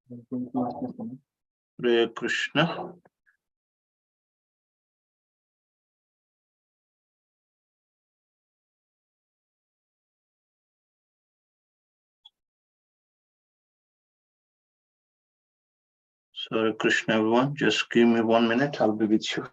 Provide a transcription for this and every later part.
Hare Krishna. Hare Krishna, everyone. Just give me 1 minute. I'll be with you.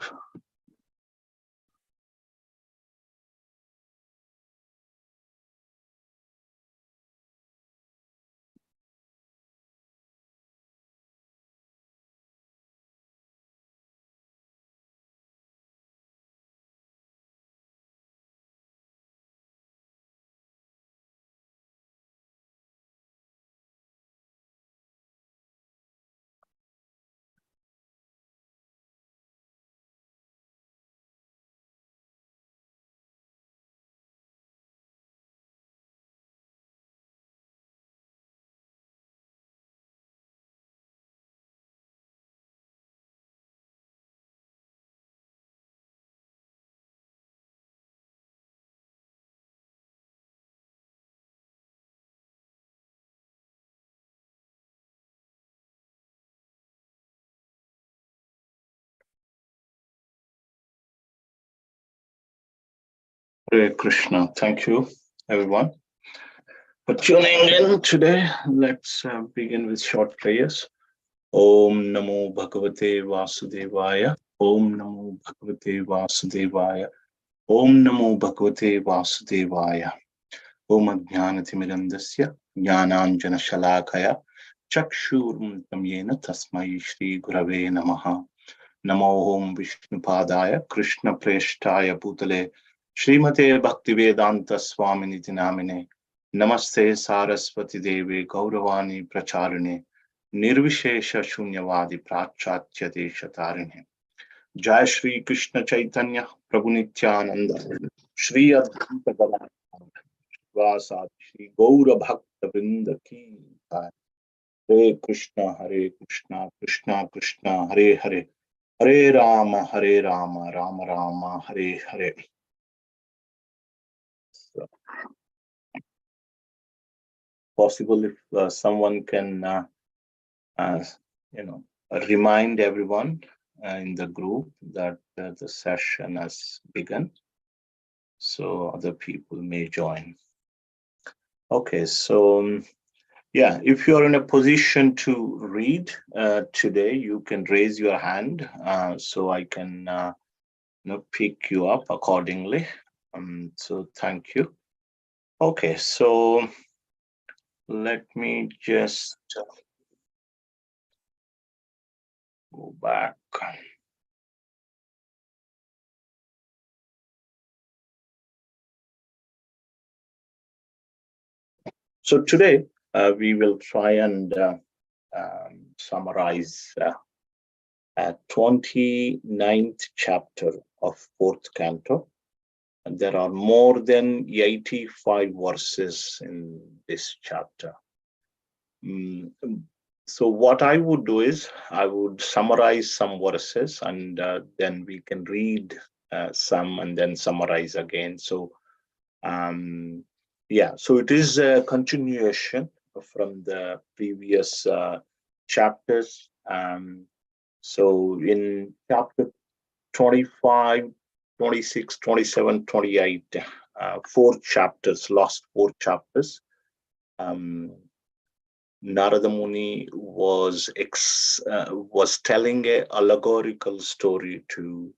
Hare Krishna. Thank you, everyone, for tuning in today. Let's begin with short prayers. Om Namo Bhagavate Vasudevaya. Om Namo Bhagavate Vasudevaya. Om Namo Bhagavate Vasudevaya. Om Ajnanatimidandasya Jnananjana Shalakaya Chakshurmritam Yena Tasmai Shri Gurave Namaha. Namo Om Vishnupadaya Krishna Preshtaya Bhutale Srimate Bhaktivedanta Swaminiti Namine Namaste Saraswati Devi Gauravani Pracharine Nirvishesha Shunyavadi Prachatya Deshatarine. Jai Shri Krishna Chaitanya Prabhu Nityananda Shri Advaita Gadadhara Vasadi Shri Gaura Bhakta Vrinda Ki Jai. Hare Krishna Krishna Krishna Hare Hare Hare Rama Rama Rama Hare Hare. So, possible if someone can remind everyone in the group that the session has begun, so other people may join. Okay, so yeah, if you are in a position to read today, you can raise your hand so I can pick you up accordingly. So thank you. Okay, so let me just go back. So today we will try and summarize 29th chapter of 4th canto. And there are more than 85 verses in this chapter. So what I would do is I would summarize some verses and then we can read some and then summarize again. So yeah, so it is a continuation from the previous chapters. So in chapter 25, 26, 27, 28, 4 chapters, last 4 chapters. Narada Muni was telling a allegorical story to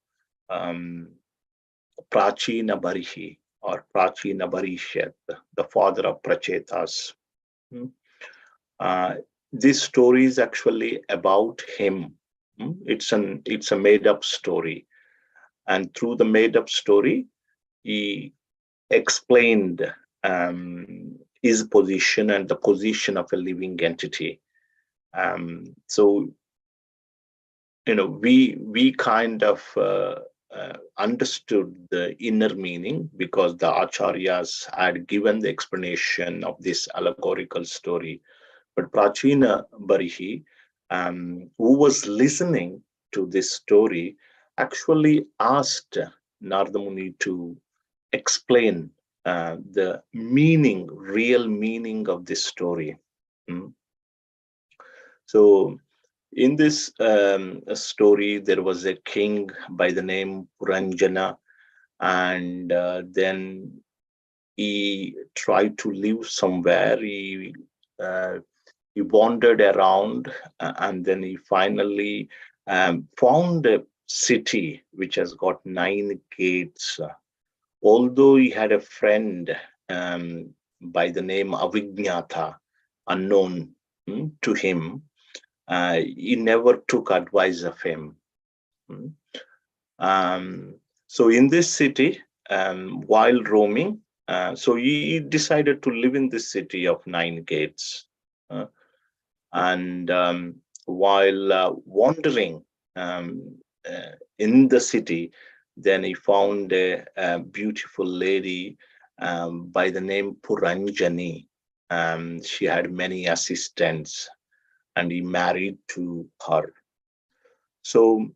Prachina Barihi or Prachina Barishyat, the father of Prachetas. This story is actually about him. It's a made-up story, and through the made-up story, he explained his position and the position of a living entity. So, we kind of understood the inner meaning because the acharyas had given the explanation of this allegorical story. But Prachina Barihi, who was listening to this story, actually asked Narada Muni to explain the real meaning of this story. So in this story, there was a king by the name Puranjana, and then he tried to live somewhere. Uh, he wandered around, and then he finally found a city which has got 9 gates. Although he had a friend by the name Avijnata, unknown to him, he never took advice of him. Mm. So in this city, while roaming, so he decided to live in this city of 9 gates. Uh, and while wandering in the city, then he found a beautiful lady by the name Puranjani. She had many assistants, and he married to her. So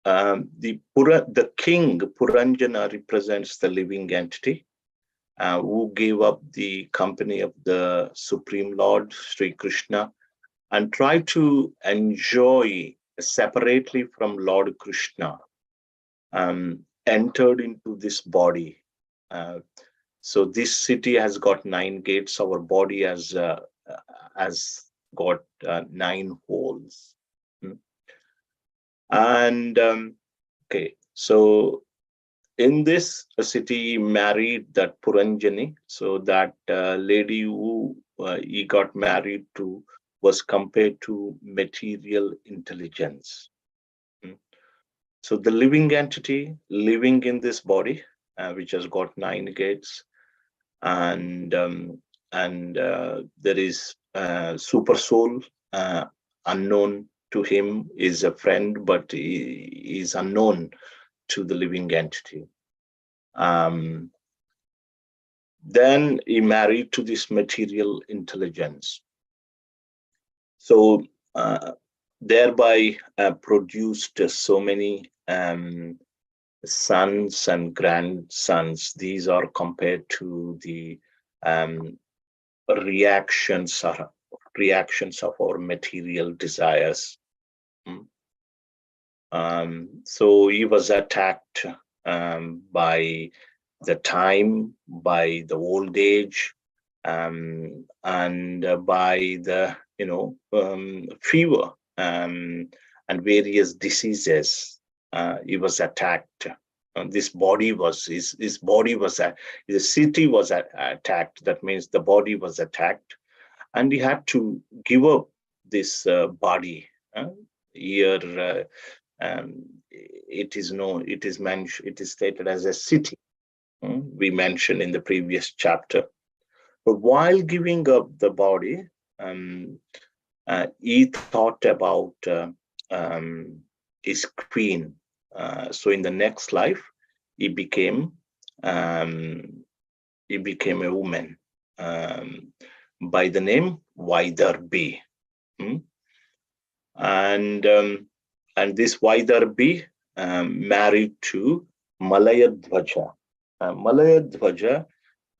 the king Puranjana represents the living entity who gave up the company of the Supreme Lord Sri Krishna and tried to enjoy separately from Lord Krishna, entered into this body. Uh, so this city has got 9 gates. Our body has got 9 holes. Mm. And okay, so in this city, he married that Puranjani. So that lady who he got married to was compared to material intelligence. Mm. So the living entity living in this body, which has got 9 gates, and there is super soul, unknown to him, is a friend, but he is unknown to the living entity. Um, then he married to this material intelligence. So thereby produced so many sons and grandsons. These are compared to the um, reactions or reactions of our material desires. Mm. So he was attacked by the time, by the old age, and by the fever and various diseases. He was attacked. This body was his body was the city was attacked. That means the body was attacked, and he had to give up this body. Here, it is mentioned. It is stated as a city. We mentioned in the previous chapter. But while giving up the body, he thought about his queen. So in the next life, he became um, a woman by the name Vaidarbi. Hmm? And this Vaidarbi married to Malayadhwaja. Malayadhwaja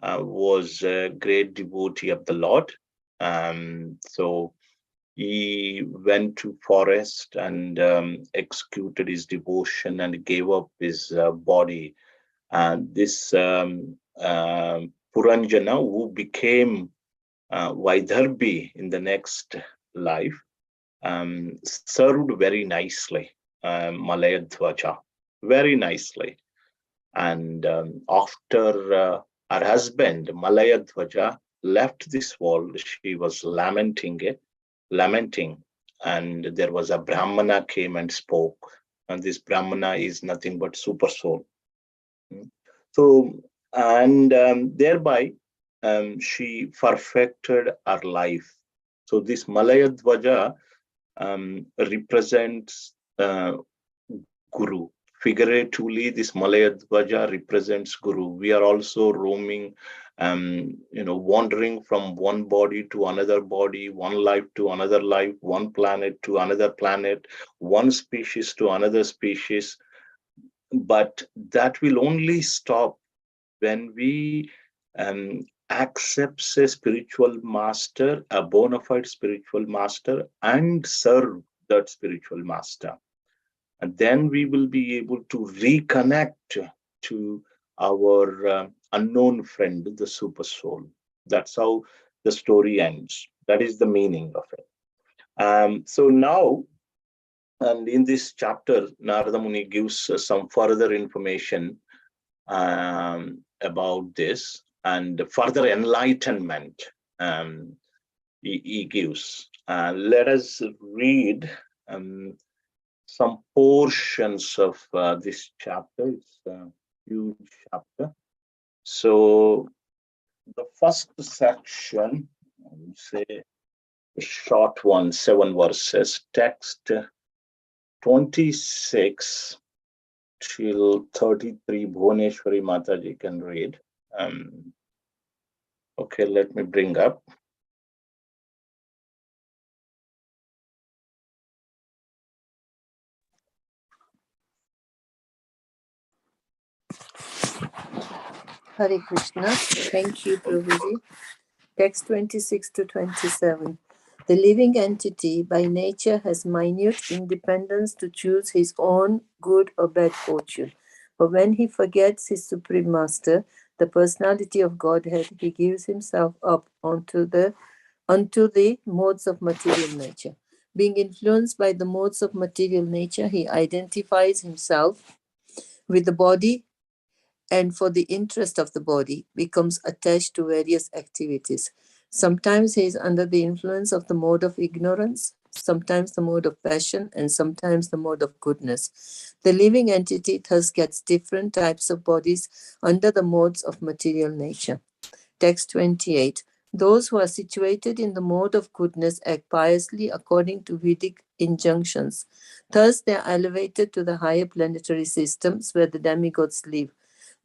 was a great devotee of the Lord. So he went to forest and executed his devotion and gave up his body. And this Puranjana, who became Vaidarbhi in the next life, served very nicely Malayadhwaja, very nicely. And after her husband, Malayadhwaja, left this world, she was lamenting. And there was a Brahmana came and spoke. And this Brahmana is nothing but super soul. So, and thereby she perfected her life. So this Malayadhwaja represents Guru. Figuratively, this Malayadhwaja represents Guru. We are also roaming, wandering from one body to another body, one life to another life, one planet to another planet, one species to another species. But that will only stop when we accepts a spiritual master, a bona fide spiritual master, and serve that spiritual master. And then we will be able to reconnect to our unknown friend, the super soul. That's how the story ends. That is the meaning of it. So now, and in this chapter, Narada Muni gives some further information about this and further enlightenment he gives. Let us read some portions of this chapter. It's a huge chapter. So the first section, I would say a short one, 7 verses, text 26 till 33, Bhuvaneshwari Mataji can read. Okay, let me bring up. Hare Krishna. Thank you, Prabhuji. Text 26 to 27. The living entity by nature has minute independence to choose his own good or bad fortune. But when he forgets his supreme master, the personality of Godhead, he gives himself up unto the modes of material nature. Being influenced by the modes of material nature, he identifies himself with the body and for the interest of the body becomes attached to various activities. Sometimes he is under the influence of the mode of ignorance, sometimes the mode of passion, and sometimes the mode of goodness. The living entity thus gets different types of bodies under the modes of material nature. Text 28. Those who are situated in the mode of goodness act piously according to Vedic injunctions. Thus they are elevated to the higher planetary systems where the demigods live.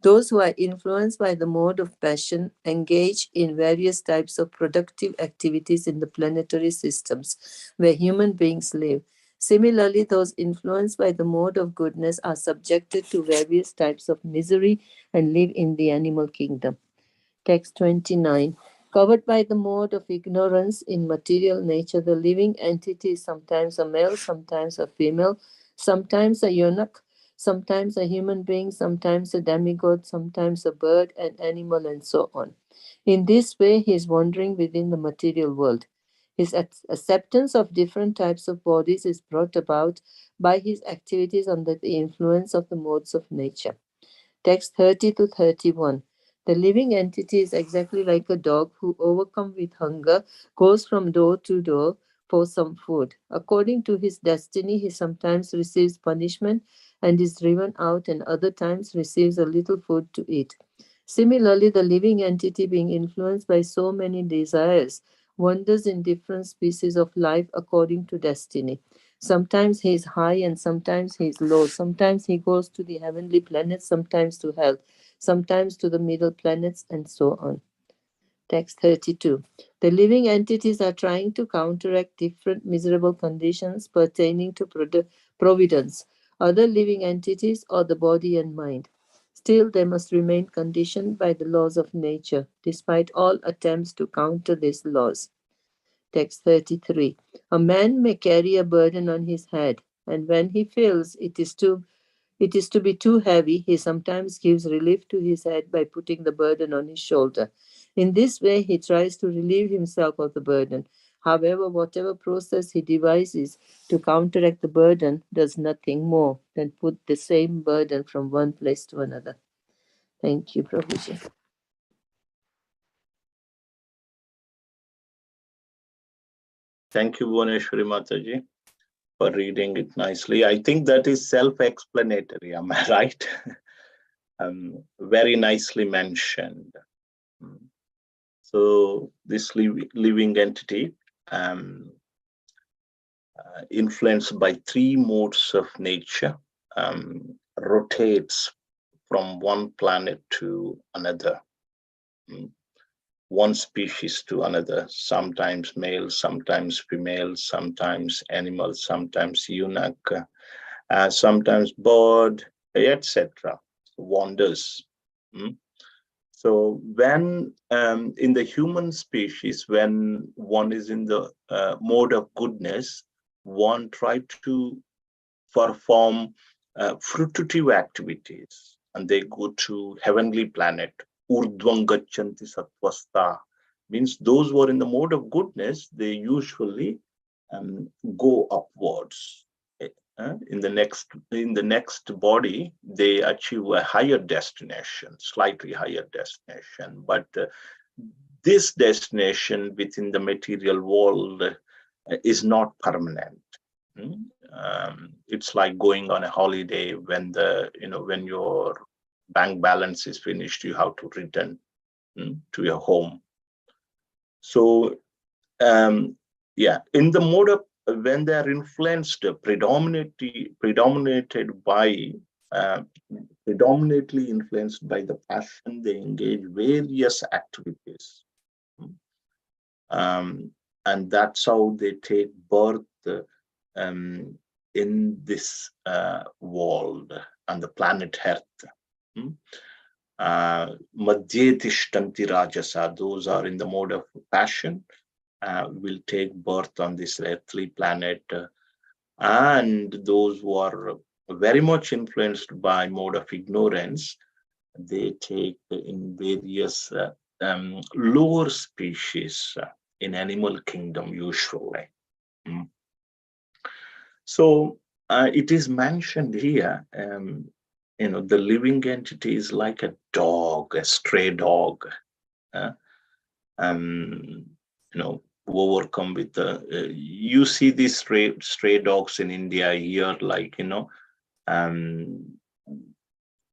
Those who are influenced by the mode of passion engage in various types of productive activities in the planetary systems where human beings live. Similarly, those influenced by the mode of goodness are subjected to various types of misery and live in the animal kingdom. Text 29. Covered by the mode of ignorance in material nature, the living entity is sometimes a male, sometimes a female, sometimes a eunuch, sometimes a human being, sometimes a demigod, sometimes a bird, an animal, and so on. In this way, he is wandering within the material world. His acceptance of different types of bodies is brought about by his activities under the influence of the modes of nature. Text 30 to 31. The living entity is exactly like a dog who, overcome with hunger, goes from door to door for some food. According to his destiny, he sometimes receives punishment and is driven out, and other times receives a little food to eat. Similarly, the living entity, being influenced by so many desires, wanders in different species of life according to destiny. Sometimes he is high and sometimes he is low. Sometimes he goes to the heavenly planets, sometimes to hell, sometimes to the middle planets, and so on. Text 32. The living entities are trying to counteract different miserable conditions pertaining to providence, other living entities, or the body and mind. Still, they must remain conditioned by the laws of nature, despite all attempts to counter these laws. Text 33. A man may carry a burden on his head, and when he feels it is to be too heavy, he sometimes gives relief to his head by putting the burden on his shoulder. In this way, he tries to relieve himself of the burden. However, whatever process he devises to counteract the burden does nothing more than put the same burden from one place to another. Thank you, Prabhuji. Thank you, Bhuvaneshwari Mataji, for reading it nicely. I think that is self-explanatory. Am I right? Very nicely mentioned. So this living entity, influenced by three modes of nature, rotates from one planet to another, one species to another, sometimes male, sometimes female, sometimes animal, sometimes eunuch, sometimes bird, etc. Wanders. So when in the human species, when one is in the mode of goodness, one try to perform fruitive activities, and they go to heavenly planet. Urdhvam gachanti satvasta means those who are in the mode of goodness, they usually go upwards. In the next body, they achieve a higher destination, slightly higher destination. But this destination within the material world is not permanent. It's like going on a holiday when when your bank balance is finished, you have to return to your home. So yeah, in the mode of when they are influenced predominantly influenced by the passion, they engage various activities, and that's how they take birth in this world and the planet Earth. Madhye tishtanti rajasa, those are in the mode of passion, will take birth on this earthly planet, and those who are very much influenced by mode of ignorance, they take in various lower species in animal kingdom usually. So it is mentioned here, the living entity is like a dog, a stray dog, overcome with the. You see these stray dogs in India here, like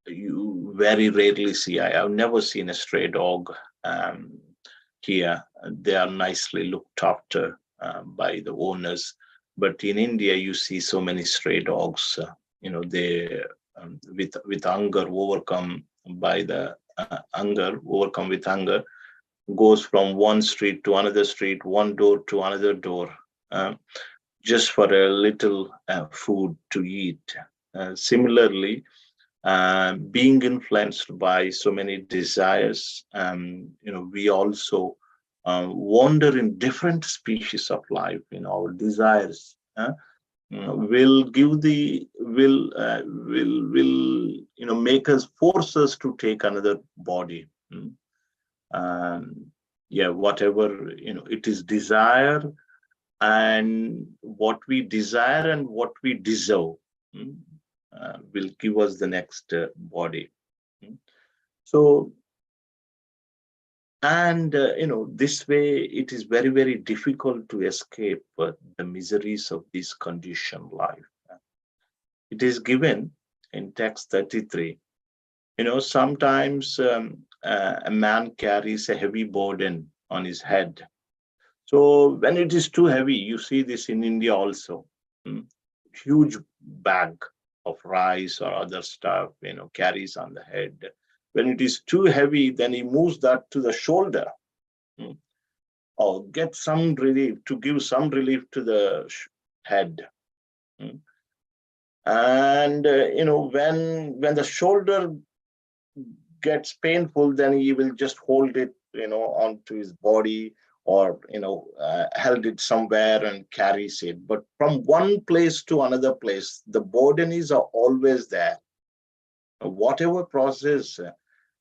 you very rarely see. I have never seen a stray dog here. They are nicely looked after by the owners. But in India, you see so many stray dogs. They with hunger overcome by the overcome with hunger, goes from one street to another street, one door to another door, just for a little food to eat. Similarly, being influenced by so many desires, we also wander in different species of life. Our desires will give the will make us, force us to take another body. Yeah, whatever it is desire, and what we desire and what we deserve will give us the next body. So, and this way it is very, very difficult to escape the miseries of this conditioned life. It is given in text 33. Sometimes a man carries a heavy burden on his head. So when it is too heavy, you see this in India also. Huge bag of rice or other stuff, carries on the head. When it is too heavy, then he moves that to the shoulder, or get some relief, to give some relief to the head. And when the shoulder gets painful, then he will just hold it onto his body, or held it somewhere and carries it. But from one place to another place, the burden is always there. Whatever process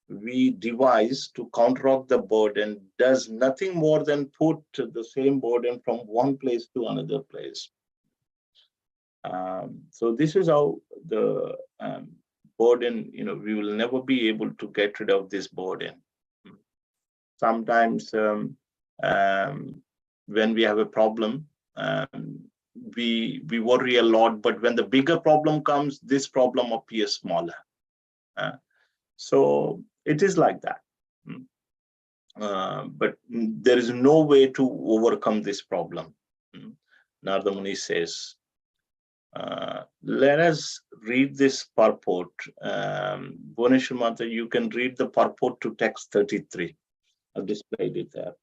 we devise to counteract the burden does nothing more than put the same burden from one place to another place. So this is how the burden, we will never be able to get rid of this burden. Sometimes when we have a problem, we worry a lot, but when the bigger problem comes, this problem appears smaller. So it is like that. But there is no way to overcome this problem. Narada Muni says, let us read this purport. Bhuvaneshwar Mata, you can read the purport to text 33. I've displayed it there.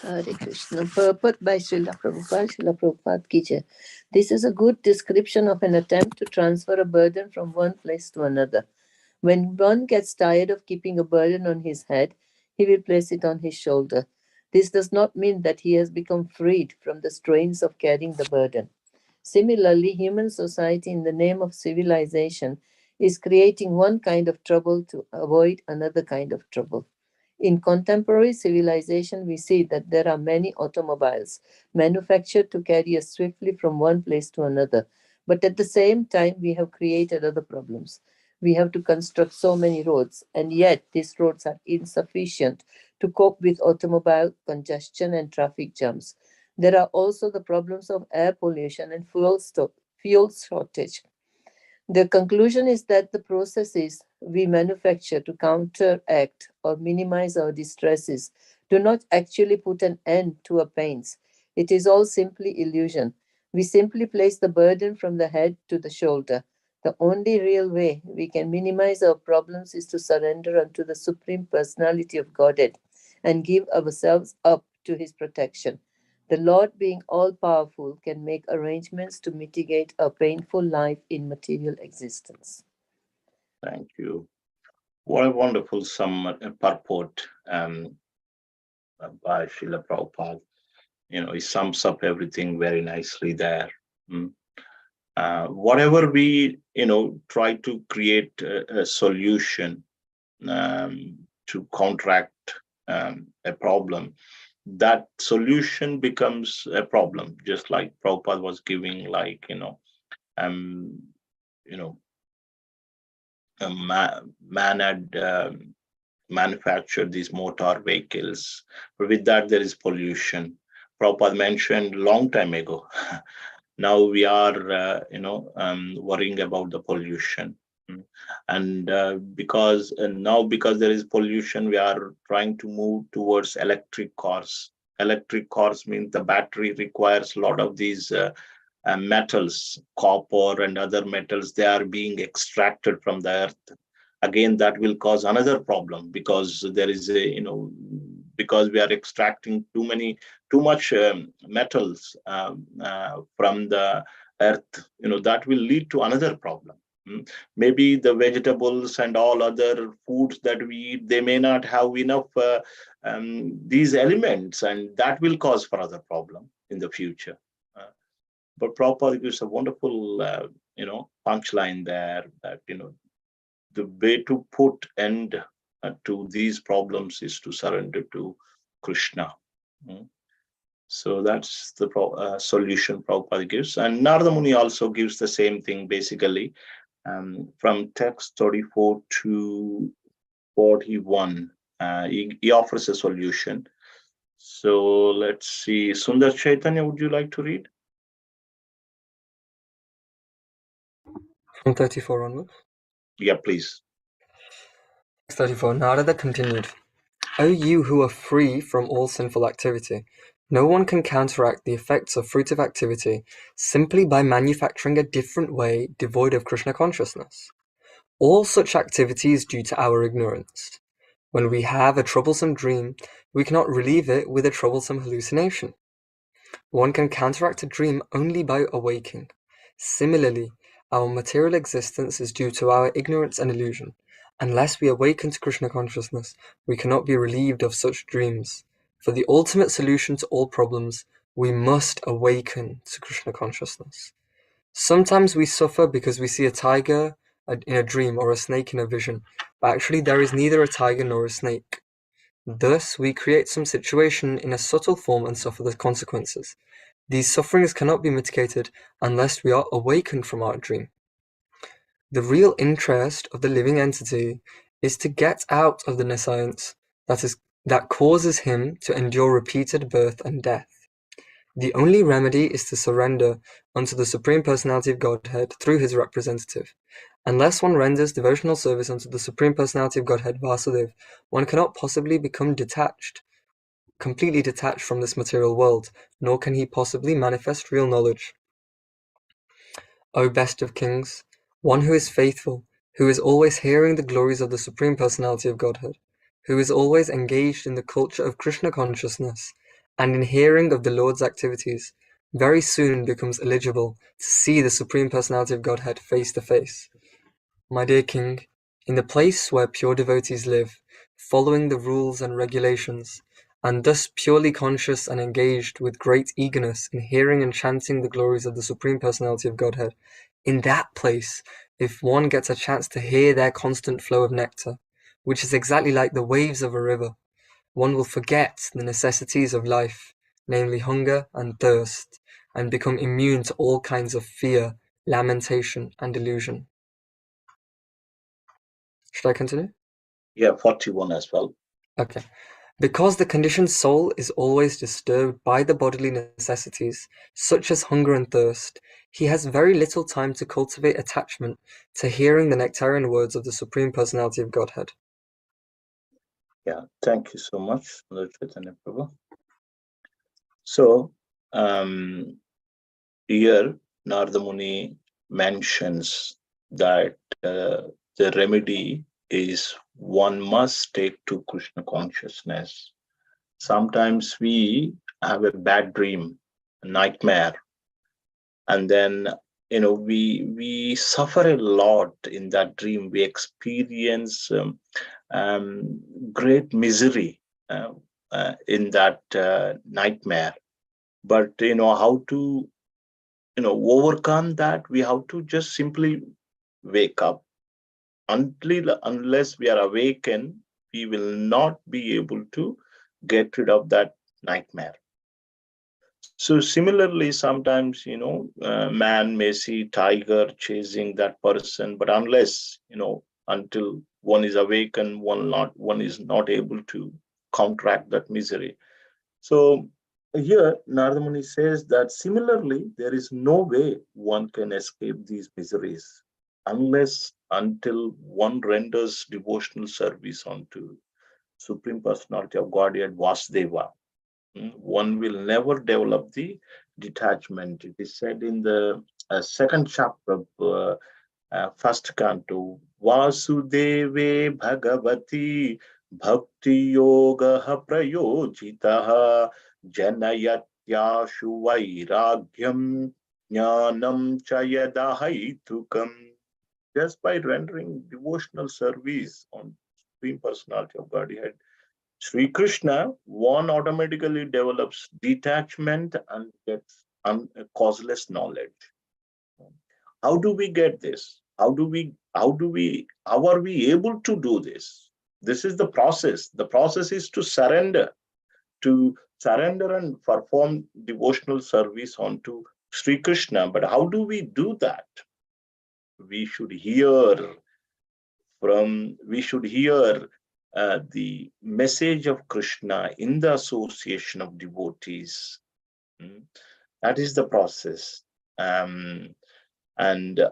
Hare Krishna. Purport by Srila Prabhupada, Srila Prabhupada ki Jai. This is a good description of an attempt to transfer a burden from one place to another. When one gets tired of keeping a burden on his head, he will place it on his shoulder. This does not mean that he has become freed from the strains of carrying the burden. Similarly, human society, in the name of civilization, is creating one kind of trouble to avoid another kind of trouble. In contemporary civilization, we see that there are many automobiles manufactured to carry us swiftly from one place to another. But at the same time, we have created other problems. We have to construct so many roads, and yet these roads are insufficient to cope with automobile congestion and traffic jams. There are also the problems of air pollution and fuel shortage. The conclusion is that the processes we manufacture to counteract or minimize our distresses do not actually put an end to our pains. It is all simply illusion. We simply place the burden from the head to the shoulder. The only real way we can minimize our problems is to surrender unto the Supreme Personality of Godhead and give ourselves up to His protection. The Lord, being all powerful, can make arrangements to mitigate a painful life in material existence. Thank you. What a wonderful purport by Srila Prabhupada. He sums up everything very nicely there. Mm. Whatever we, try to create a solution to counteract a problem, that solution becomes a problem. Just like Prabhupada was giving, like, um, you know, a man had manufactured these motor vehicles, but with that there is pollution. Prabhupada mentioned long time ago. Now we are, worrying about the pollution. Mm. And because there is pollution, we are trying to move towards electric cars. Electric cars means the battery requires a lot of these metals, copper and other metals. They are being extracted from the earth. Again, that will cause another problem, because there is because we are extracting too much metals from the earth. That will lead to another problem. Mm. Maybe the vegetables and all other foods that we eat, they may not have enough these elements, and that will cause for other problem in the future. But Prabhupada gives a wonderful, punchline there, that, the way to put end to these problems is to surrender to Krishna. Mm. So that's the solution Prabhupada gives. And Narada Muni also gives the same thing, basically, from text 34 to 41. He offers a solution. So let's see. Sundar Chaitanya, would you like to read? From 34 onwards? Yeah, please. 34. Narada continued, O you who are free from all sinful activity, no one can counteract the effects of fruitive activity simply by manufacturing a different way devoid of Krishna consciousness. All such activity is due to our ignorance. When we have a troublesome dream, we cannot relieve it with a troublesome hallucination. One can counteract a dream only by awaking. Similarly, our material existence is due to our ignorance and illusion. Unless we awaken to Krishna consciousness, we cannot be relieved of such dreams. For the ultimate solution to all problems, we must awaken to Krishna consciousness. Sometimes we suffer because we see a tiger in a dream or a snake in a vision, but actually there is neither a tiger nor a snake. Thus, we create some situation in a subtle form and suffer the consequences. These sufferings cannot be mitigated unless we are awakened from our dream. The real interest of the living entity is to get out of the nescience that causes him to endure repeated birth and death. The only remedy is to surrender unto the Supreme Personality of Godhead through his representative. Unless one renders devotional service unto the Supreme Personality of Godhead, Vasudev, one cannot possibly become completely detached from this material world, nor can he possibly manifest real knowledge. O best of kings, one who is faithful, who is always hearing the glories of the Supreme Personality of Godhead, who is always engaged in the culture of Krishna consciousness, and in hearing of the Lord's activities, very soon becomes eligible to see the Supreme Personality of Godhead face to face. My dear King, in the place where pure devotees live, following the rules and regulations, and thus purely conscious and engaged with great eagerness in hearing and chanting the glories of the Supreme Personality of Godhead, in that place, if one gets a chance to hear their constant flow of nectar, which is exactly like the waves of a river, one will forget the necessities of life, namely hunger and thirst, and become immune to all kinds of fear, lamentation, and delusion. Should I continue? Yeah, 41 as well. Okay. Because the conditioned soul is always disturbed by the bodily necessities, such as hunger and thirst, he has very little time to cultivate attachment to hearing the nectarian words of the Supreme Personality of Godhead. Yeah, thank you so much, Lord Chaitanya Prabhu. So, here Narada Muni mentions that the remedy is one must take to Krishna consciousness. Sometimes we have a bad dream, a nightmare, and then we suffer a lot in that dream. We experience great misery uh, in that nightmare. But how to overcome that? We have to just simply wake up. Unless we are awakened, we will not be able to get rid of that nightmare. So similarly, sometimes man may see tiger chasing that person, but until one is awakened, one is not able to counteract that misery. So here Narada Muni says that similarly, there is no way one can escape these miseries unless until one renders devotional service unto Supreme Personality of Godhead Vasudeva. One will never develop the detachment. It is said in the second chapter of first canto, Vasudeve Bhagavati Bhakti Yoga Prayojitaha Janayatyashu Vairagyam Jnanam Chayadahaitukam. Just by rendering devotional service on Supreme Personality of Godhead, Sri Krishna, one automatically develops detachment and gets causeless knowledge. How do we get this? How are we able to do this? This is the process. The process is to surrender and perform devotional service onto Sri Krishna. But how do we do that? We should hear the message of Krishna in the association of devotees. That is the process. And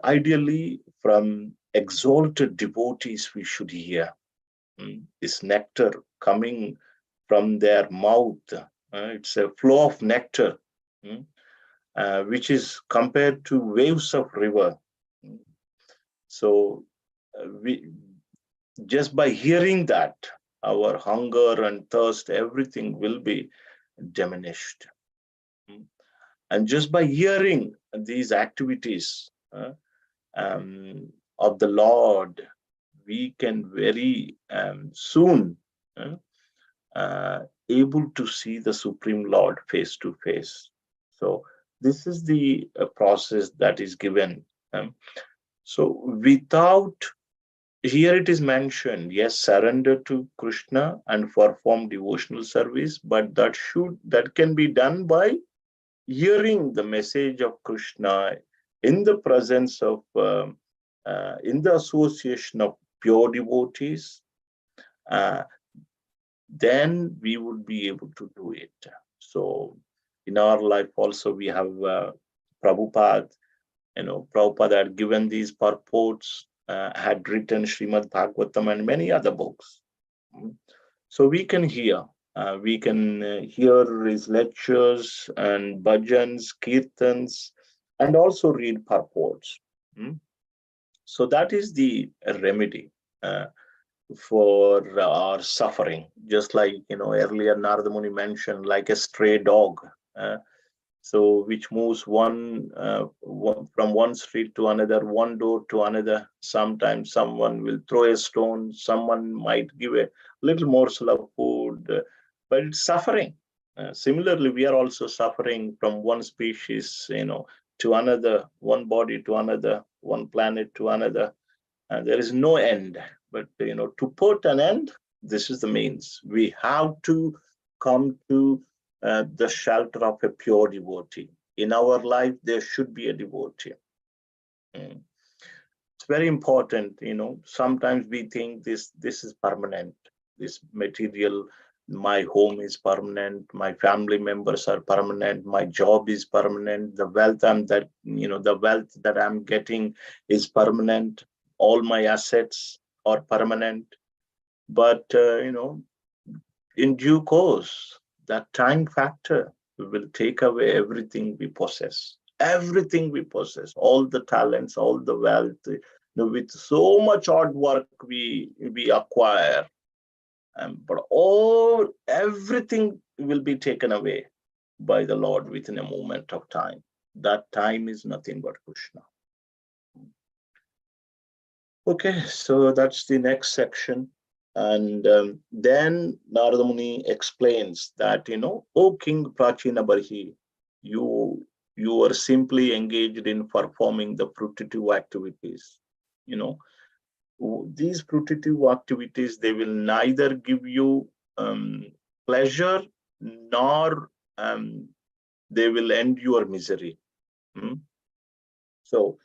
ideally, from exalted devotees, we should hear this nectar coming from their mouth. It's a flow of nectar, which is compared to waves of river. So we just by hearing that, our hunger and thirst, everything will be diminished. And just by hearing these activities of the Lord, we can very soon able to see the Supreme Lord face to face. So this is the process that is given. So without, here it is mentioned, yes, surrender to Krishna and perform devotional service, but that can be done by hearing the message of Krishna in the presence of in the association of pure devotees. Then we would be able to do it. So in our life also we have Prabhupada. Prabhupada had given these purports, had written Srimad Bhagavatam and many other books. So we can hear his lectures and bhajans, kirtans, and also read purports. So that is the remedy. for our suffering. Just like, earlier Narada Muni mentioned, like a stray dog. Uh, so which moves from one street to another, one door to another. Sometimes someone will throw a stone, someone might give a little morsel of food, but it's suffering. Similarly, we are also suffering from one species, to another, one body to another, one planet to another. There is no end. But to put an end, this is the means. We have to come to the shelter of a pure devotee. In our life, there should be a devotee. Mm. It's very important. Sometimes we think this is permanent. This material, my home is permanent. My family members are permanent. My job is permanent. The wealth that I'm getting is permanent. All my assets are permanent. But in due course, that time factor will take away everything we possess. Everything we possess, all the talents, all the wealth, with so much hard work we acquire, but everything will be taken away by the Lord within a moment of time. That time is nothing but Krishna. Okay, so that's the next section. And then Narada Muni explains that, O King Prachina Barhi, you are simply engaged in performing the fruitive activities. These fruitive activities, they will neither give you pleasure, nor they will end your misery. So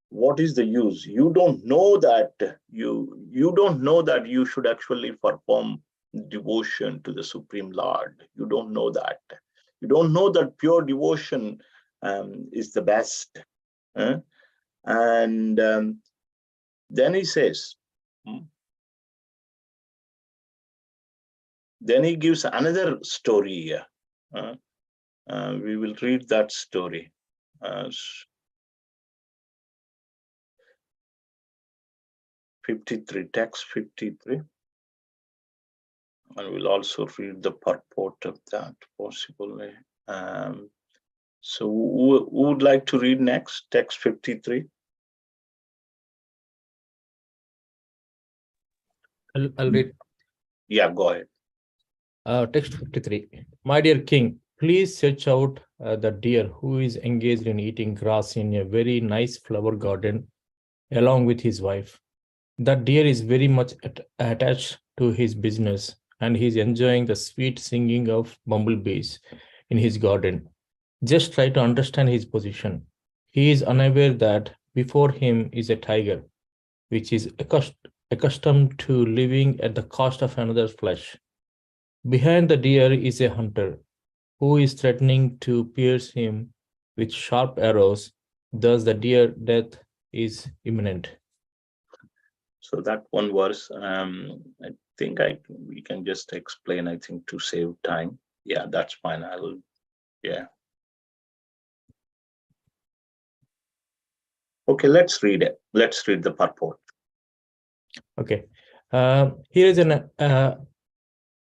what is the use? You don't know that you should actually perform devotion to the Supreme Lord. You don't know that. You don't know that pure devotion is the best. And then he says, then he gives another story here. We will read that story. 53, text 53. And we'll also read the purport of that possibly. So who would like to read next? Text 53. I'll read. Yeah, go ahead. Text 53. My dear king, please search out the deer who is engaged in eating grass in a very nice flower garden along with his wife. That deer is very much attached to his business, and he's enjoying the sweet singing of bumblebees in his garden. Just try to understand his position. He is unaware that before him is a tiger, which is accustomed to living at the cost of another's flesh. Behind the deer is a hunter who is threatening to pierce him with sharp arrows. Thus, the deer death is imminent. So that one verse, I think we can just explain, I think, to save time. Yeah, that's fine. Yeah. Okay, let's read it. Let's read the purport. Okay. Here is an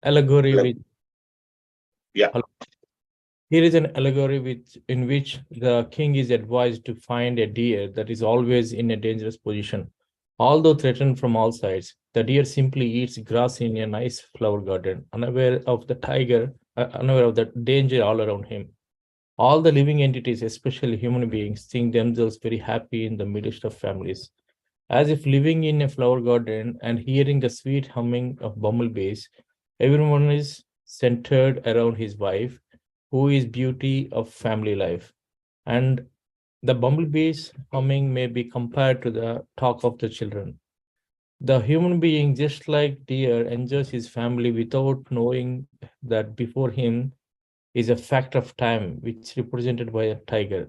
allegory with. Yeah. Here is an allegory in which the king is advised to find a deer that is always in a dangerous position. Although threatened from all sides, the deer simply eats grass in a nice flower garden, unaware of the danger all around him. All the living entities, especially human beings, think themselves very happy in the midst of families. As if living in a flower garden and hearing the sweet humming of bumblebees, everyone is centered around his wife, who is beauty of family life. And the bumblebees humming may be compared to the talk of the children. The human being, just like deer, enjoys his family without knowing that before him is a fact of time, which is represented by a tiger.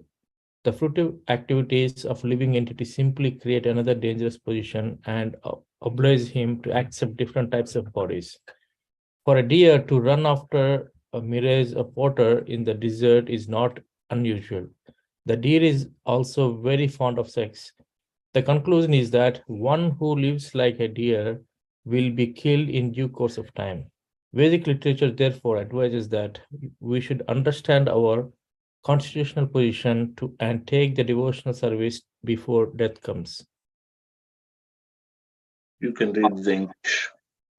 The fruitive activities of living entities simply create another dangerous position and oblige him to accept different types of bodies. For a deer to run after a mirage of water in the desert is not unusual. The deer is also very fond of sex. The conclusion is that one who lives like a deer will be killed in due course of time. Vedic literature therefore advises that we should understand our constitutional position and take the devotional service before death comes. You can read the English.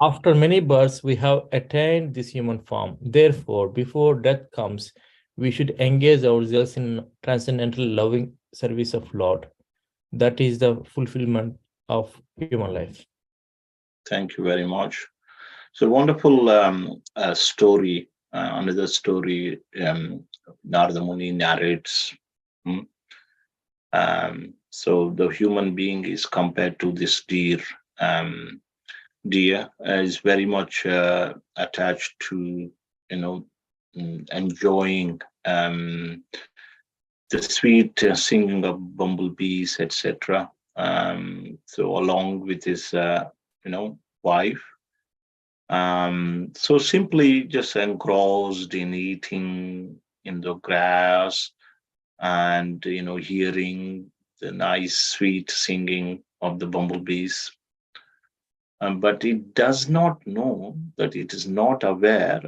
After many births, we have attained this human form. Therefore, before death comes, we should engage ourselves in transcendental loving service of Lord. That is the fulfillment of human life. Thank you very much. So wonderful story. Another story Narada Muni narrates. Hmm. So the human being is compared to this deer. Deer is very much attached to, enjoying the sweet singing of bumblebees, etc. So along with his, wife. So simply just engrossed in eating in the grass and hearing the nice sweet singing of the bumblebees. But it does not know that it is not unaware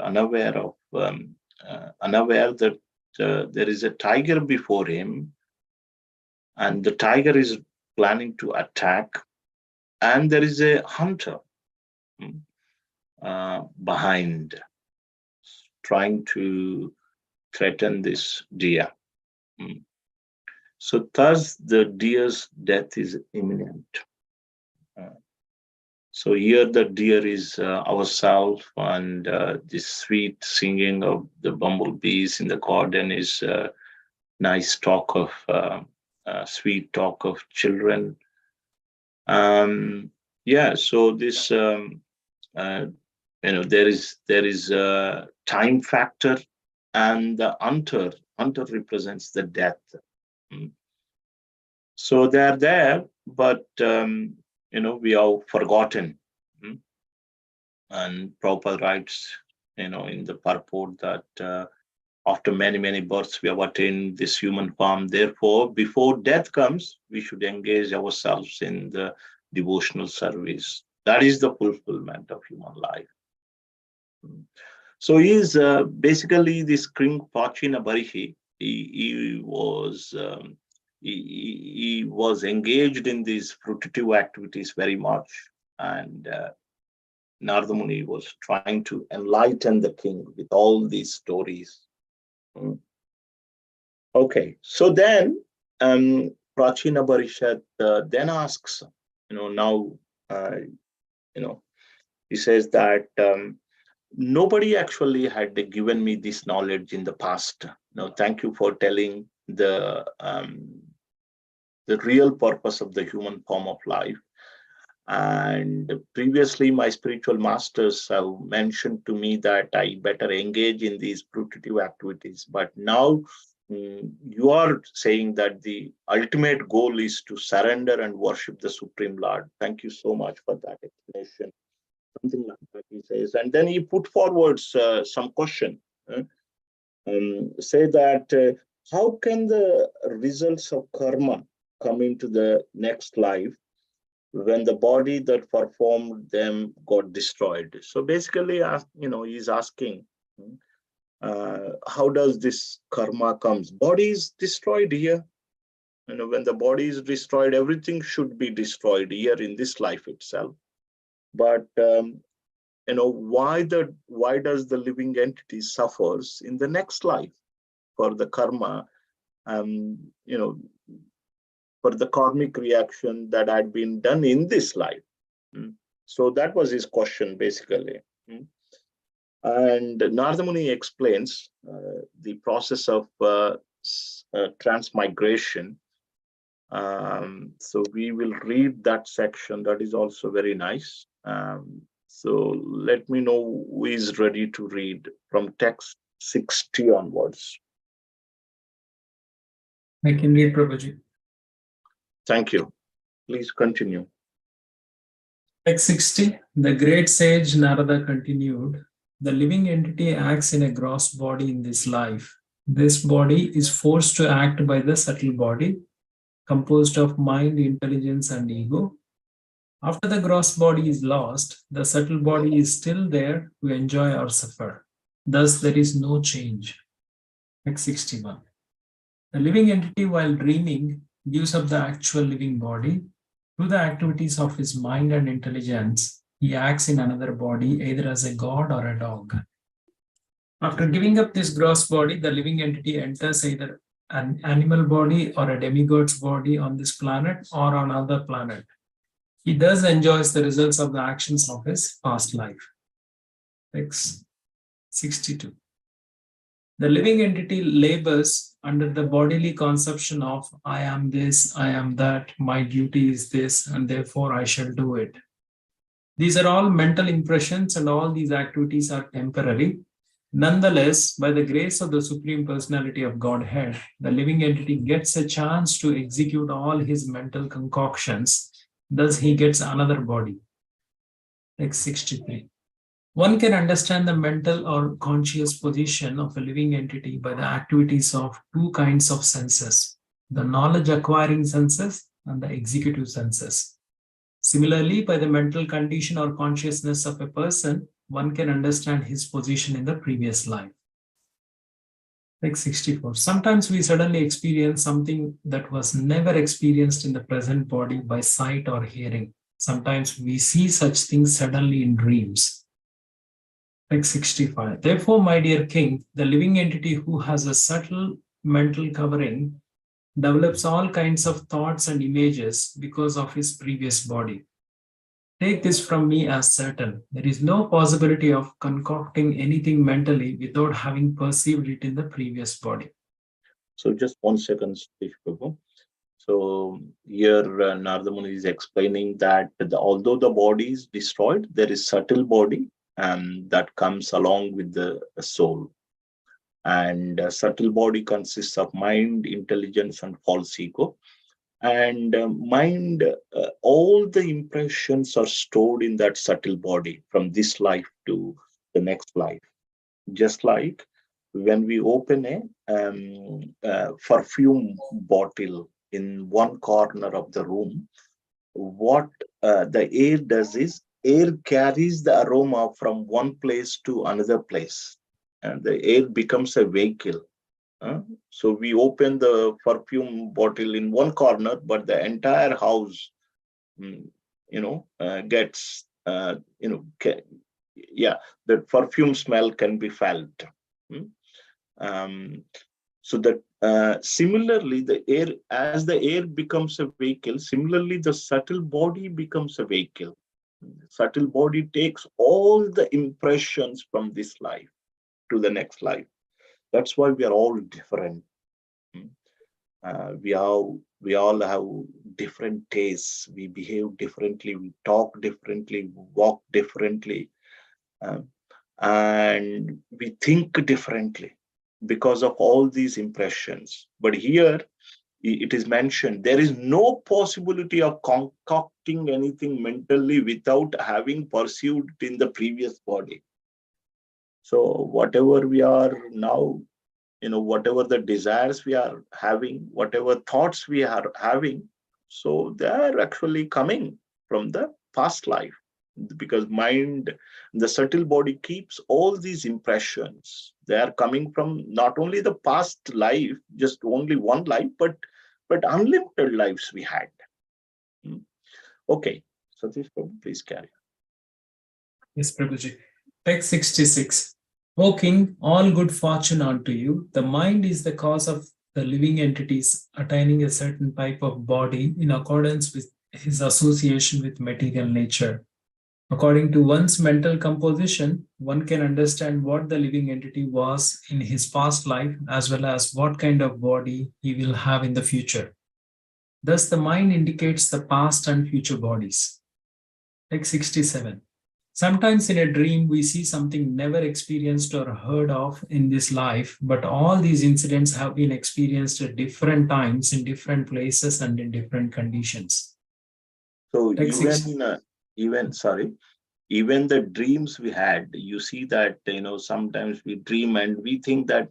that there is a tiger before him, and the tiger is planning to attack, and there is a hunter behind, trying to threaten this deer. So thus the deer's death is imminent. So here the deer is ourselves, and the sweet singing of the bumblebees in the garden is nice talk of sweet talk of children. So this there is a time factor, and the hunter represents the death. So they are there, but we have forgotten. And Prabhupada writes, in the purport that after many, many births, we have attained this human form. Therefore, before death comes, we should engage ourselves in the devotional service. That is the fulfillment of human life. So he is basically this King Pachina Barihi. He was engaged in these fruitive activities very much, and Narada Muni was trying to enlighten the king with all these stories. Okay, so then Prachina Barishat then asks, he says that nobody actually had given me this knowledge in the past. Thank you for telling the real purpose of the human form of life. And previously, my spiritual masters have mentioned to me that I better engage in these fruitive activities. But now you are saying that the ultimate goal is to surrender and worship the Supreme Lord. Thank you so much for that explanation. Something like that he says. And then he put forward some question. Say that how can the results of karma come into the next life when the body that performed them got destroyed? So basically, he's asking, how does this karma comes? Body is destroyed here. When the body is destroyed, everything should be destroyed here in this life itself. But why does the living entity suffers in the next life for the karma? For the karmic reaction that had been done in this life. So that was his question, basically. And Narada Muni explains the process of transmigration. So we will read that section. That is also very nice. So let me know who is ready to read from text 60 onwards. I can read, Prabhuji. Thank you. Please continue. Text 60. The great sage Narada continued, the living entity acts in a gross body in this life. This body is forced to act by the subtle body, composed of mind, intelligence, and ego. After the gross body is lost, the subtle body is still there to enjoy or suffer. Thus, there is no change. Text 61. The living entity, while dreaming, gives up the actual living body. Through the activities of his mind and intelligence, he acts in another body, either as a god or a dog. After giving up this gross body, the living entity enters either an animal body or a demigod's body on this planet or on another planet. He thus enjoys the results of the actions of his past life. Text 62. The living entity labors under the bodily conception of I am this, I am that, my duty is this, and therefore I shall do it. These are all mental impressions, and all these activities are temporary. Nonetheless, by the grace of the Supreme Personality of Godhead, the living entity gets a chance to execute all his mental concoctions. Thus, he gets another body. Text 63. One can understand the mental or conscious position of a living entity by the activities of two kinds of senses, the knowledge acquiring senses and the executive senses. Similarly, by the mental condition or consciousness of a person, one can understand his position in the previous life. Like 64. Sometimes we suddenly experience something that was never experienced in the present body by sight or hearing. Sometimes we see such things suddenly in dreams. Like 65. Therefore, my dear king, the living entity who has a subtle mental covering develops all kinds of thoughts and images because of his previous body. Take this from me as certain. There is no possibility of concocting anything mentally without having perceived it in the previous body. So just 1 second, Satish Prabhu. So here Narada Muni is explaining that although the body is destroyed, there is subtle body that comes along with the soul. And subtle body consists of mind, intelligence, and false ego. And mind, all the impressions are stored in that subtle body from this life to the next life. Just like when we open a perfume bottle in one corner of the room, what the air does is air carries the aroma from one place to another place, and the air becomes a vehicle. So we open the perfume bottle in one corner, but the entire house, mm, gets, yeah, the perfume smell can be felt. Mm. Um, so that similarly, the air, as the air becomes a vehicle, similarly the subtle body becomes a vehicle. The subtle body takes all the impressions from this life to the next life. That's why we are all different. Mm. We all have different tastes. We behave differently. We talk differently. We walk differently, uh, and we think differently because of all these impressions. But here it is mentioned there is no possibility of concocting anything mentally without having pursued it in the previous body. So whatever we are now, whatever the desires we are having, whatever thoughts we are having, so they are actually coming from the past life, because mind, the subtle body, keeps all these impressions. They are coming from not only the past life, just only one life, but unlimited lives we had. Hmm. Okay, Satish Prabhu, please carry on. Yes, Prabhuji. Text 66. O king, all good fortune unto you. The mind is the cause of the living entities attaining a certain type of body in accordance with his association with material nature. According to one's mental composition, one can understand what the living entity was in his past life as well as what kind of body he will have in the future. Thus, the mind indicates the past and future bodies. Text 67. Sometimes in a dream, we see something never experienced or heard of in this life, but all these incidents have been experienced at different times, in different places, and in different conditions. So Text 60. even the dreams we had, you see that sometimes we dream and we think that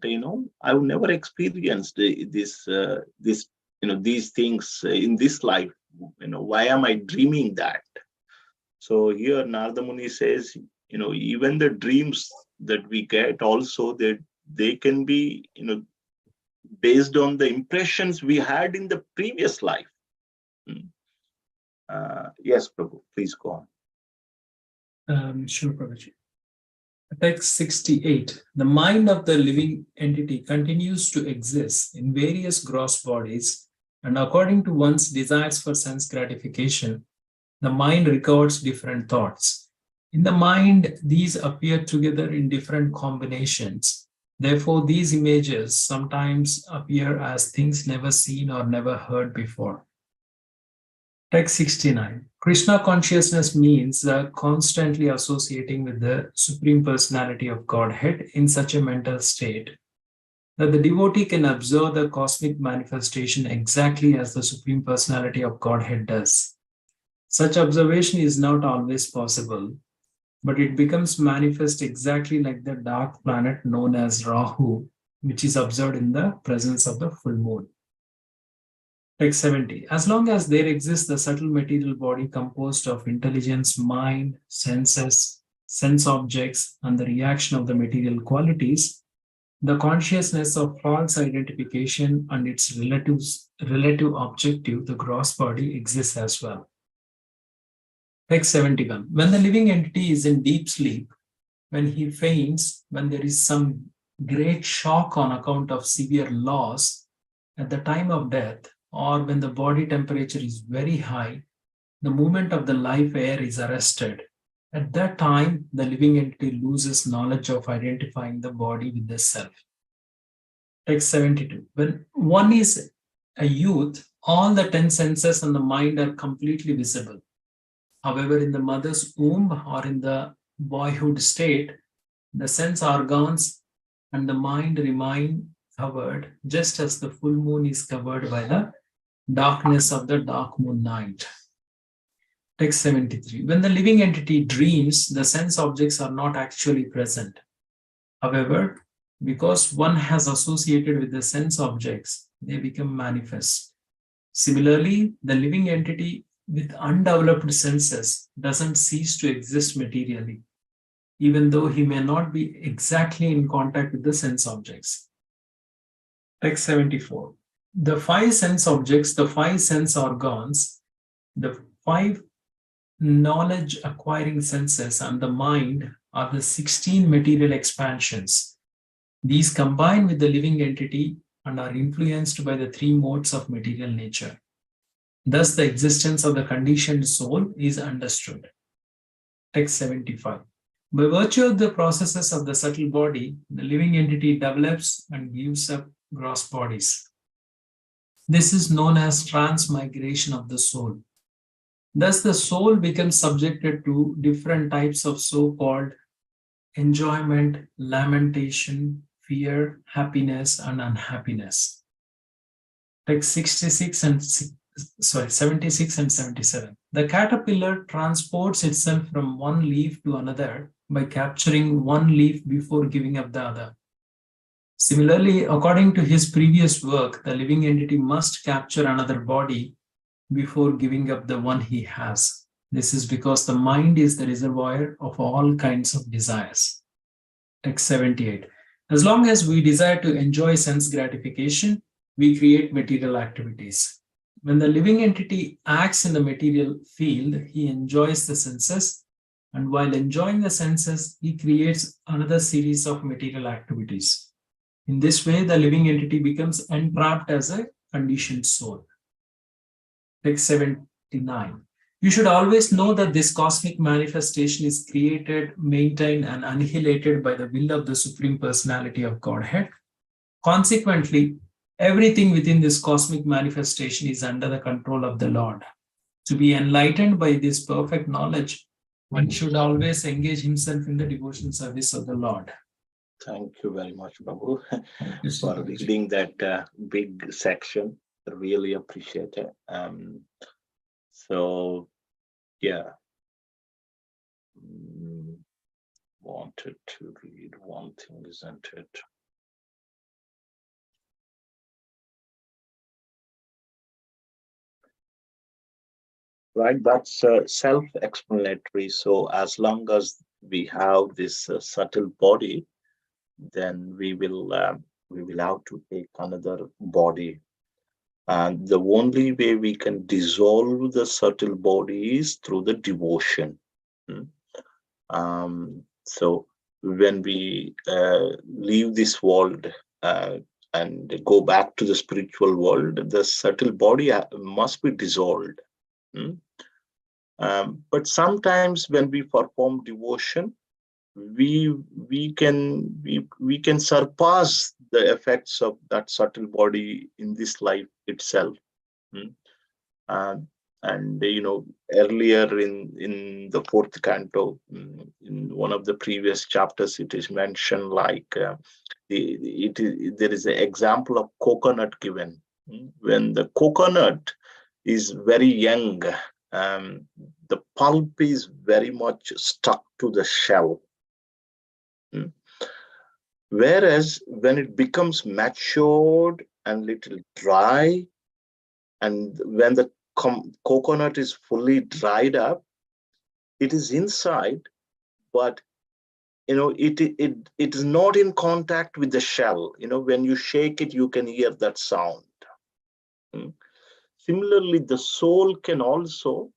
I've never experienced this these things in this life. Why am I dreaming that? So here Narada Muni says, even the dreams that we get also, they can be, based on the impressions we had in the previous life. Yes, Prabhu, please go on. Sure, Prabhuji. Text 68. The mind of the living entity continues to exist in various gross bodies, and according to one's desires for sense gratification, the mind records different thoughts. In the mind, these appear together in different combinations. Therefore, these images sometimes appear as things never seen or never heard before. Text 69. Krishna consciousness means constantly associating with the Supreme Personality of Godhead in such a mental state that the devotee can observe the cosmic manifestation exactly as the Supreme Personality of Godhead does. Such observation is not always possible, but it becomes manifest exactly like the dark planet known as Rahu, which is observed in the presence of the full moon. Text 70. As long as there exists the subtle material body composed of intelligence, mind, senses, sense objects, and the reaction of the material qualities, the consciousness of false identification and its relative objective, the gross body, exists as well. Text 71. When the living entity is in deep sleep, when he faints, when there is some great shock on account of severe loss, at the time of death, or when the body temperature is very high, the movement of the life air is arrested. At that time, the living entity loses knowledge of identifying the body with the self. Text 72. When one is a youth, all the 10 senses and the mind are completely visible. However, in the mother's womb or in the boyhood state, the sense organs and the mind remain covered, just as the full moon is covered by the darkness of the dark moon night. Text 73. When the living entity dreams, the sense objects are not actually present. However, because one has associated with the sense objects, they become manifest. Similarly, the living entity with undeveloped senses doesn't cease to exist materially, even though he may not be exactly in contact with the sense objects. Text 74. The 5 sense objects, the 5 sense organs, the 5 knowledge acquiring senses, and the mind are the 16 material expansions. These combine with the living entity and are influenced by the 3 modes of material nature. Thus, the existence of the conditioned soul is understood. Text 75. By virtue of the processes of the subtle body, the living entity develops and gives up gross bodies. This is known as transmigration of the soul. Thus, the soul becomes subjected to different types of so-called enjoyment, lamentation, fear, happiness, and unhappiness. Text 76 and 77. The caterpillar transports itself from one leaf to another by capturing one leaf before giving up the other. Similarly, according to his previous work, the living entity must capture another body before giving up the one he has. This is because the mind is the reservoir of all kinds of desires. Text 78. As long as we desire to enjoy sense gratification, we create material activities. When the living entity acts in the material field, he enjoys the senses, and while enjoying the senses, he creates another series of material activities. In this way, the living entity becomes entrapped as a conditioned soul. Text 79. You should always know that this cosmic manifestation is created, maintained, and annihilated by the will of the Supreme Personality of Godhead. Consequently, everything within this cosmic manifestation is under the control of the Lord. To be enlightened by this perfect knowledge, one should always engage himself in the devotion service of the Lord. Thank you very much, Prabhu, Yes, for Prabhuji. reading that big section. Really appreciate it. So, yeah, wanted to read one thing, isn't it? Right, that's self-explanatory. So as long as we have this subtle body, then we will have to take another body. And the only way we can dissolve the subtle body is through the devotion. Mm. So when we leave this world and go back to the spiritual world, the subtle body must be dissolved. Mm. But sometimes when we perform devotion, we we can surpass the effects of that subtle body in this life itself. Mm. Uh, and earlier in the fourth canto, in one of the previous chapters, it is mentioned like there is an example of coconut given. When the coconut is very young, the pulp is very much stuck to the shell. Mm. Whereas when it becomes matured and little dry, and when the coconut is fully dried up, it is inside, but it is not in contact with the shell. When you shake it, you can hear that sound. Mm. Similarly, the soul can also,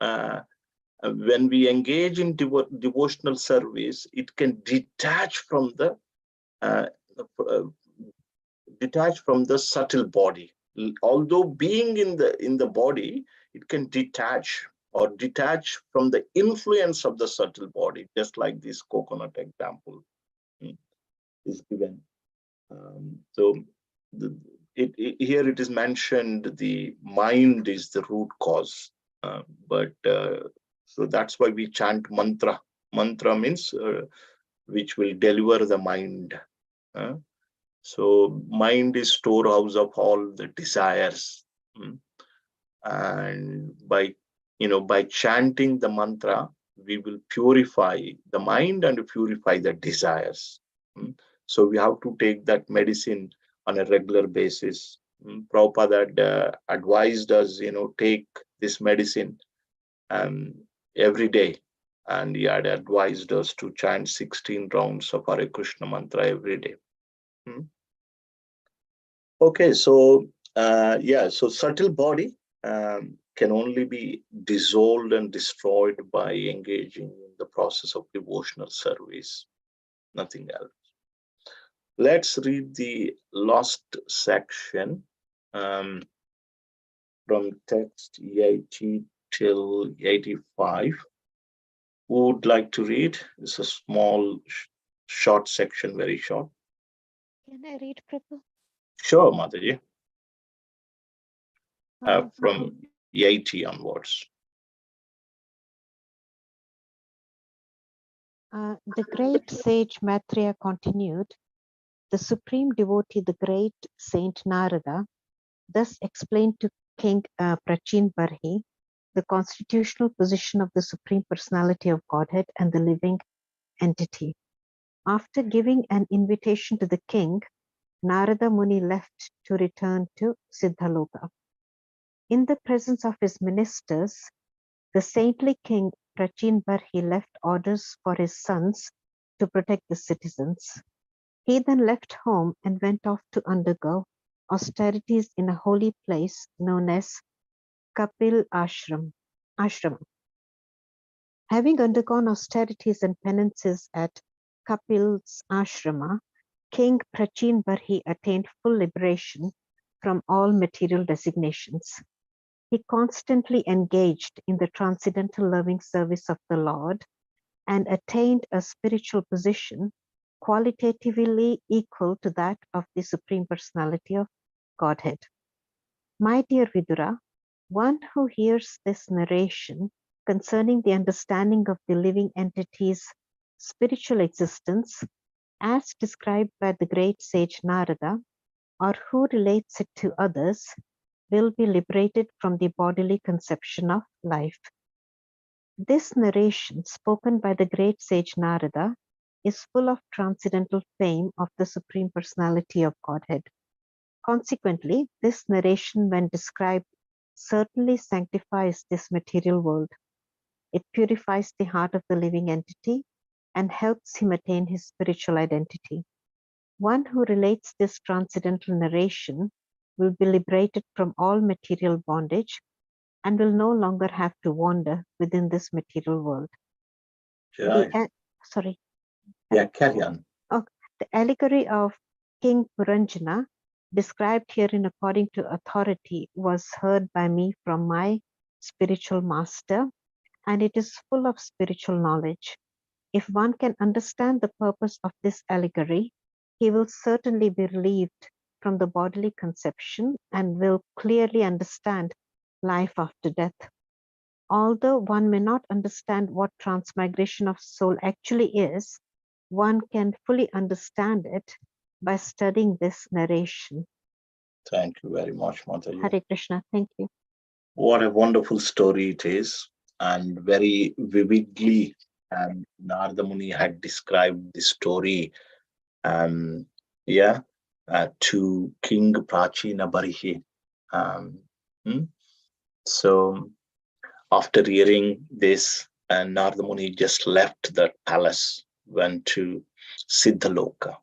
when we engage in devotional service, it can uh, uh, detach from the subtle body. Although being in the body, it can detach from the influence of the subtle body, just like this coconut example is given. So here it is mentioned the mind is the root cause, but so that's why we chant mantra. Mantra means which will deliver the mind. uh, so mind is storehouse of all the desires. Mm. And by chanting the mantra, we will purify the mind and purify the desires. Mm. So we have to take that medicine on a regular basis. Prabhupada had advised us, take this medicine um, every day. And he had advised us to chant 16 rounds of Hare Krishna mantra every day. Mm. Okay, so so subtle body can only be dissolved and destroyed by engaging in the process of devotional service, nothing else. Let's read the last section um, from text 80 till 85. Who would like to read? It's a small, short section, very short. Can I read, Prabhu? Sure, Mataji. Uh, From 80 onwards. the great sage Maitreya continued, the supreme devotee, the great Saint Narada, thus explained to King Prachin Barhi the constitutional position of the Supreme Personality of Godhead and the living entity. After giving an invitation to the king, Narada Muni left to return to Siddhaloka. In the presence of his ministers, the saintly king Prachin Barhi left orders for his sons to protect the citizens. He then left home and went off to undergo austerities in a holy place known as Kapil Ashrama. Having undergone austerities and penances at Kapil's ashrama, King Prachin Barhi attained full liberation from all material designations. He constantly engaged in the transcendental loving service of the Lord and attained a spiritual position qualitatively equal to that of the Supreme Personality of Godhead. My dear Vidura, one who hears this narration concerning the understanding of the living entity's spiritual existence as described by the great sage Narada, or who relates it to others, will be liberated from the bodily conception of life. This narration, spoken by the great sage Narada, is full of transcendental fame of the Supreme Personality of Godhead. Consequently, this narration, when described certainly sanctifies this material world. It purifies the heart of the living entity and helps him attain his spiritual identity. One who relates this transcendental narration will be liberated from all material bondage and will no longer have to wander within this material world. Sorry. Yeah, carry on. Oh, the allegory of King Puranjana, described herein according to authority, was heard by me from my spiritual master, and it is full of spiritual knowledge. If one can understand the purpose of this allegory, he will certainly be relieved from the bodily conception and will clearly understand life after death. Although one may not understand what transmigration of soul actually is, one can fully understand it by studying this narration. Thank you very much, Mataji. Hare Krishna, thank you. What a wonderful story it is, and very vividly Narada Muni had described the story to King Prachina Barihi. So after hearing this, Narada Muni just left the palace, went to Siddhaloka.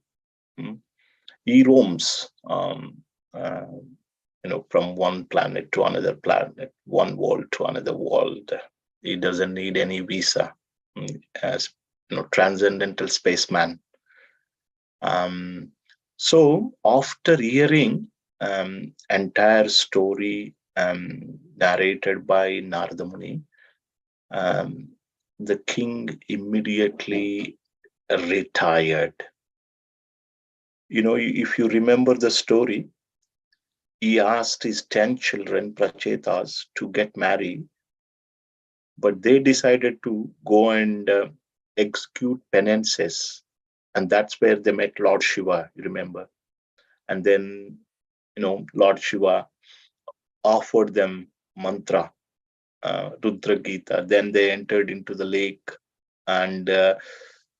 He roams, from one planet to another planet, one world to another world. He doesn't need any visa, as transcendental spaceman. So after hearing entire story narrated by Narada Muni, the king immediately retired. If you remember the story, he asked his 10 children, Prachetas, to get married, but they decided to go and execute penances. And that's where they met Lord Shiva, you remember. And then, Lord Shiva offered them mantra, Rudra Gita. Then they entered into the lake. And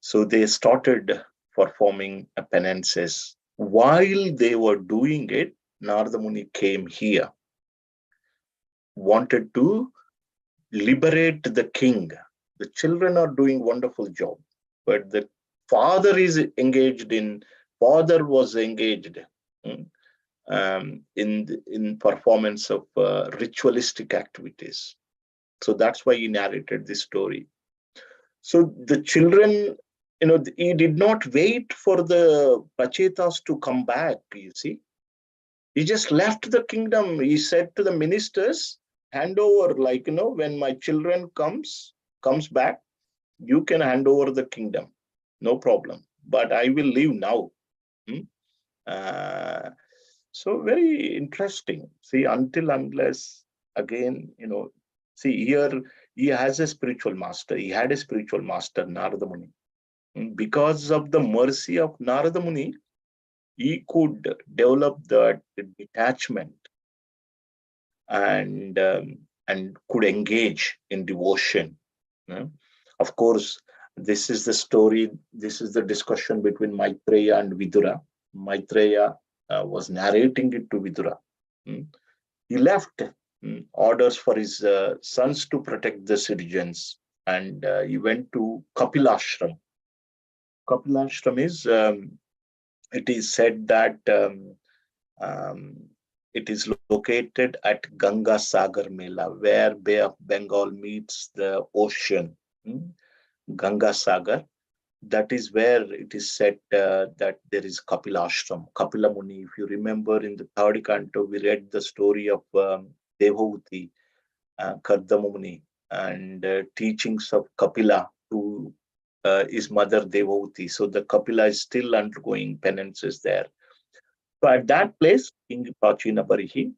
so they started performing penances. While they were doing it, Narada Muni came here, wanted to liberate the king. The children are doing wonderful job, but the father was engaged in performance of ritualistic activities. So that's why he narrated this story. So the children, he did not wait for the Prachetas to come back, you see. He just left the kingdom. He said to the ministers, hand over, when my children comes back, you can hand over the kingdom. No problem. But I will leave now. So very interesting. See, unless, again, see here, he has a spiritual master. He had a spiritual master, Narada Muni. Because of the mercy of Narada Muni, he could develop that detachment and could engage in devotion. Of course, this is the story, this is the discussion between Maitreya and Vidura. Maitreya was narrating it to Vidura. He left orders for his sons to protect the citizens, and he went to Kapilashram. Kapilashram is, it is said that it is located at Ganga Sagar Mela, where Bay of Bengal meets the ocean. Ganga Sagar. That is where it is said that there is Kapilashram, Kapila Muni. If you remember in the third canto, we read the story of Devavati, Kardama Muni, and teachings of Kapila to his mother Devavati. So the Kapila is still undergoing penances there. So at that place, King Prachina Barihi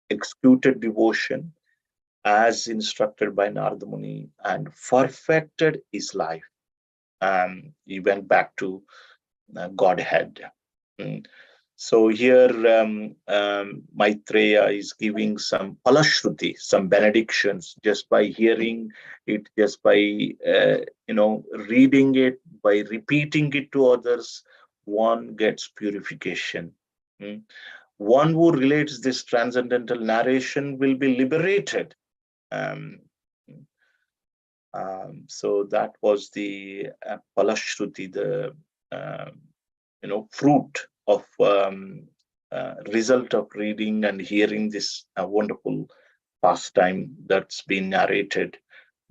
executed devotion as instructed by Narada Muni and perfected his life. He went back to Godhead. So here Maitreya is giving some palashruti, some benedictions, just by hearing it, just by reading it, by repeating it to others, one gets purification. one who relates this transcendental narration will be liberated. So that was the Palashruti, the fruit of result of reading and hearing this wonderful pastime that's been narrated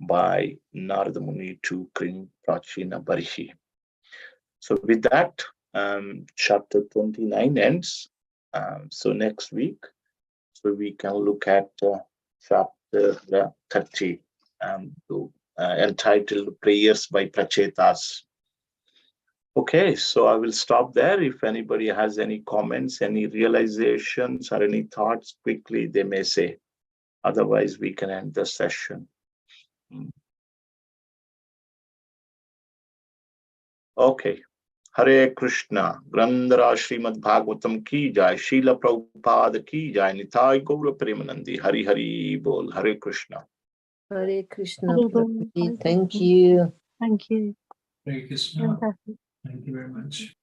by Narada Muni to King Prachina Barhi. So with that, chapter 29 ends. So next week, so we can look at chapter 30, entitled Prayers by Prachetas. Okay, so I will stop there. If anybody has any comments, any realizations, or any thoughts, quickly they may say. Otherwise, we can end the session. Okay. Hare Krishna. Grandhara Srimad Bhagavatam ki jai. Srila Prabhupada ki jai. Nitai Gaura Premanandi. Hari Hari Bol. Hare Krishna. Hare Krishna, Hare Bol. Prabhuji. Thank you. Thank you. Hare Krishna. Fantastic. Thank you very much.